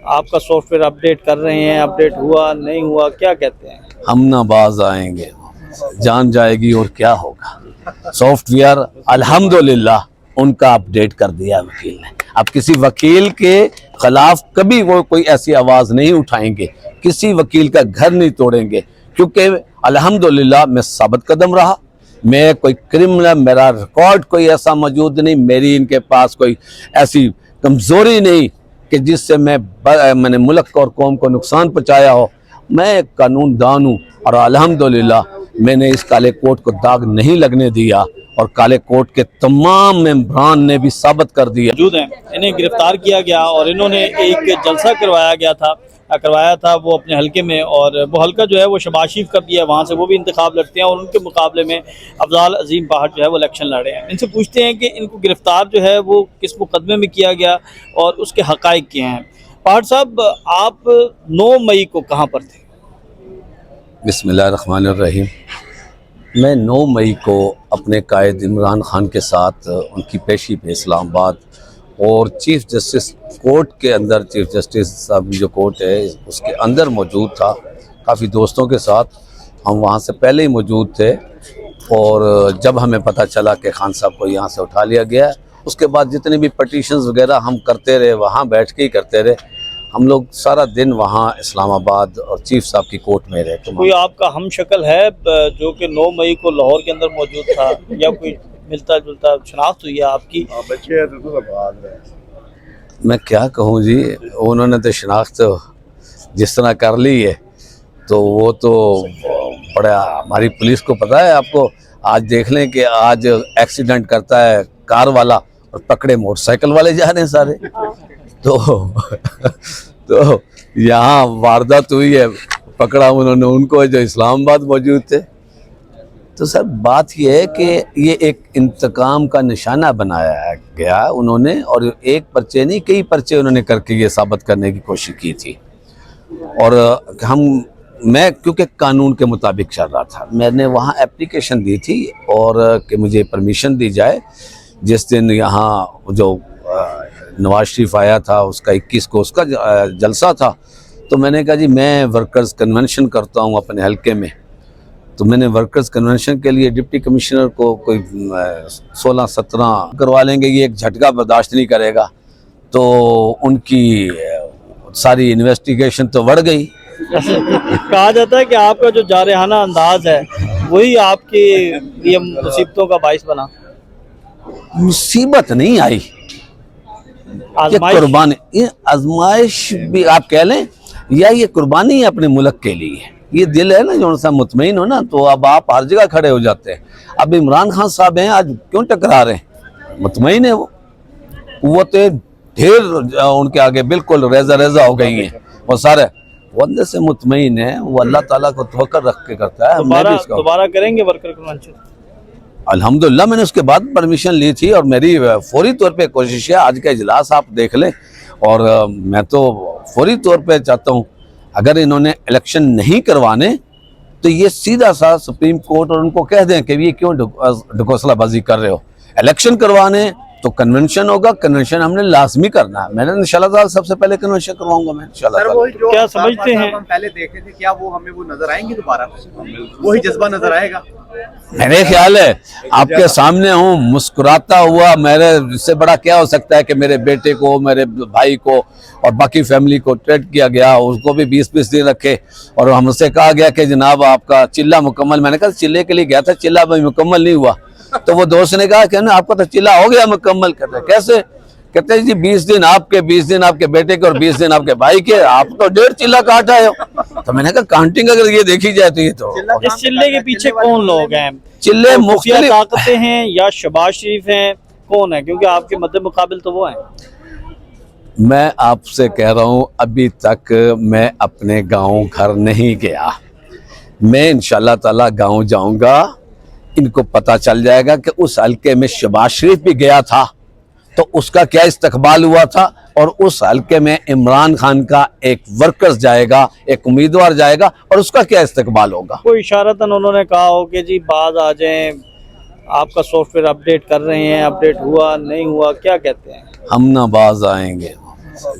آپ کا soft where update کر رہے ہیں، اپڈیٹ ہوا نہیں ہوا، کیا کہتے ہیں؟ ہم نہ باز آئیں گے، جان جائے گی اور کیا ہوگا۔ سافٹ ویئر الحمدللہ ان کا اپڈیٹ کر دیا وکیل نے۔ اب کسی وکیل کے خلاف کبھی وہ کوئی ایسی آواز نہیں اٹھائیں گے، کسی وکیل کا گھر نہیں توڑیں گے، کیونکہ الحمدللہ میں ثابت قدم رہا، میں کوئی کرمنل، میرا ریکارڈ کوئی ایسا موجود نہیں، میری ان کے پاس کوئی ایسی کمزوری نہیں کہ جس سے میں نے ملک اور قوم کو نقصان پہنچایا ہو۔ میں ایک قانون دان ہوں اور الحمدللہ میں نے اس کالے کوٹ کو داغ نہیں لگنے دیا، اور کالے کوٹ کے تمام ممبران نے بھی ثابت کر دیا۔ موجود ہیں، انہیں گرفتار کیا گیا اور انہوں نے ایک جلسہ کروایا تھا وہ اپنے حلقے میں، اور وہ حلقہ جو ہے وہ شہباز شریف کا بھی ہے، وہاں سے وہ بھی انتخاب لڑتے ہیں، اور ان کے مقابلے میں افضال عظیم بہٹ جو ہے وہ الیکشن لڑے ہیں۔ ان سے پوچھتے ہیں کہ ان کو گرفتار جو ہے وہ کس مقدمے میں کیا گیا اور اس کے حقائق کیا ہیں۔ بہٹ صاحب، آپ 9 مئی کو کہاں پر تھے؟ بسم اللہ الرحمن الرحیم۔ میں 9 مئی کو اپنے قائد عمران خان کے ساتھ ان کی پیشی پہ اسلام آباد اور چیف جسٹس کورٹ کے اندر، چیف جسٹس صاحب جو کورٹ ہے اس کے اندر موجود تھا، کافی دوستوں کے ساتھ ہم وہاں سے پہلے ہی موجود تھے، اور جب ہمیں پتہ چلا کہ خان صاحب کو یہاں سے اٹھا لیا گیا ہے، اس کے بعد جتنے بھی پٹیشنز وغیرہ ہم کرتے رہے، وہاں بیٹھ کے ہی کرتے رہے، ہم لوگ سارا دن وہاں اسلام آباد اور چیف صاحب کی کورٹ میں رہے۔ کوئی آپ کا ہم شکل ہے جو کہ 9 مئی کو لاہور کے اندر موجود تھا، یا کوئی ملتا جلتا شناخت ہوئی ہے آپ کی؟ میں کیا کہوں جی، انہوں نے تو شناخت جس طرح کر لی ہے تو وہ تو بڑا، ہماری پولیس کو پتہ ہے، آپ کو آج دیکھ لیں کہ آج ایکسیڈنٹ کرتا ہے کار والا اور پکڑے موٹر سائیکل والے جا رہے ہیں سارے، تو یہاں واردات ہوئی ہے، پکڑا انہوں نے ان کو جو اسلام آباد موجود تھے۔ تو سر بات یہ ہے کہ یہ ایک انتقام کا نشانہ بنایا گیا انہوں نے، اور ایک پرچے نہیں کئی پرچے انہوں نے کر کے یہ ثابت کرنے کی کوشش کی تھی، اور میں کیونکہ قانون کے مطابق چل رہا تھا، میں نے وہاں اپلیکیشن دی تھی اور کہ مجھے پرمیشن دی جائے۔ جس دن یہاں جو نواز شریف آیا تھا، اس کا 21 کو اس کا جلسہ تھا، تو میں نے کہا جی میں ورکرز کنونشن کرتا ہوں اپنے حلقے میں، تو میں نے ورکرز کنونشن کے لیے ڈپٹی کمشنر کو کوئی 16-17 کروا لیں گے، یہ ایک جھٹکا برداشت نہیں کرے گا، تو ان کی ساری انویسٹیگیشن تو بڑھ گئی۔ کہا جاتا ہے کہ آپ کا جو جارحانہ انداز ہے وہی آپ کی یہ مصیبتوں کا باعث بنا۔ مصیبت نہیں آئی، یہ قربانی، یہ آزمائش بھی آپ کہہ لیں، یا یہ قربانی ہے اپنے ملک کے لیے۔ یہ دل ہے نا جو سا مطمئن ہو نا، تو اب آپ ہر جگہ کھڑے ہو جاتے ہیں۔ اب عمران خان صاحب ہیں، آج کیوں ٹکرا رہے ہیں؟ مطمئن ہے وہ، قوتیں ڈھیر ان کے آگے بالکل ریزہ ریزہ ہو گئی ہیں، وہ سارے وہ اندر سے مطمئن ہے، وہ اللہ تعالیٰ کو توکل رکھ کے کرتا ہے۔ دوبارہ کریں گے ورکر کنونشن؟ الحمدللہ میں نے اس کے بعد پرمیشن لی تھی، اور میری فوری طور پہ کوشش ہے، آج کا اجلاس آپ دیکھ لیں، اور میں تو فوری طور پہ چاہتا ہوں اگر انہوں نے الیکشن نہیں کروانے تو یہ سیدھا سا سپریم کورٹ اور ان کو کہہ دیں کہ یہ کیوں ڈھکوسلہ بازی کر رہے ہو، الیکشن کروانے تو کنونشن ہوگا، کنونشن ہم نے لازمی کرنا ہے۔ میں نے انشاءاللہ تعالی سب سے پہلے کنونشن کرواؤں گا میں انشاءاللہ۔ کیا سمجھتے ہیں ہم پہلے دیکھے تھے، کیا وہ ہمیں وہ نظر آئیں گے دوبارہ، وہی جذبہ نظر آئے گا؟ میرے خیال ہے آپ کے سامنے ہوں مسکراتا ہوا، میرے اس سے بڑا کیا ہو سکتا ہے کہ میرے بیٹے کو، میرے بھائی کو اور باقی فیملی کو ٹریٹ کیا گیا، اس کو بھی 20 دن رکھے، اور ہم سے کہا گیا کہ جناب آپ کا چلہ مکمل۔ میں نے کہا چلے کے لیے گیا تھا، چلہ بھی مکمل نہیں ہوا، تو وہ دوست نے کہا کہ آپ کا تو چلہ ہو گیا مکمل۔ کہتے کیسے؟ کہتے ہیں جی 20 دن آپ کے، 20 دن آپ کے بیٹے کے اور 20 دن آپ کے بھائی کے، آپ تو 1.5 چلہ کاٹ آئے ہو۔ تو میں نے کہا کاؤنٹنگ اگر یہ دیکھی جائے تو یہ تو اس چلے کے پیچھے کون لوگ ہیں؟ چلے مختلف طاقتیں ہیں یا شہباز شریف ہیں، کون ہے؟ کیونکہ آپ کے مد مقابل تو وہ ہیں۔ میں آپ سے کہہ رہا ہوں ابھی تک میں اپنے گاؤں گھر نہیں گیا، میں انشاءاللہ تعالی گاؤں جاؤں گا، ان کو پتہ چل جائے گا کہ اس حلقے میں شہباز شریف بھی گیا تھا تو اس کا کیا استقبال ہوا تھا، اور اس حلقے میں عمران خان کا ایک ورکرز جائے گا، ایک امیدوار جائے گا، اور اس کا کیا استقبال ہوگا۔ کوئی اشارتاً انہوں نے کہا ہو کہ جی باز آ جائیں، آپ کا سافٹ ویئر اپڈیٹ کر رہے ہیں، اپڈیٹ ہوا نہیں ہوا، کیا کہتے ہیں؟ ہم نہ باز آئیں گے،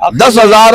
10,000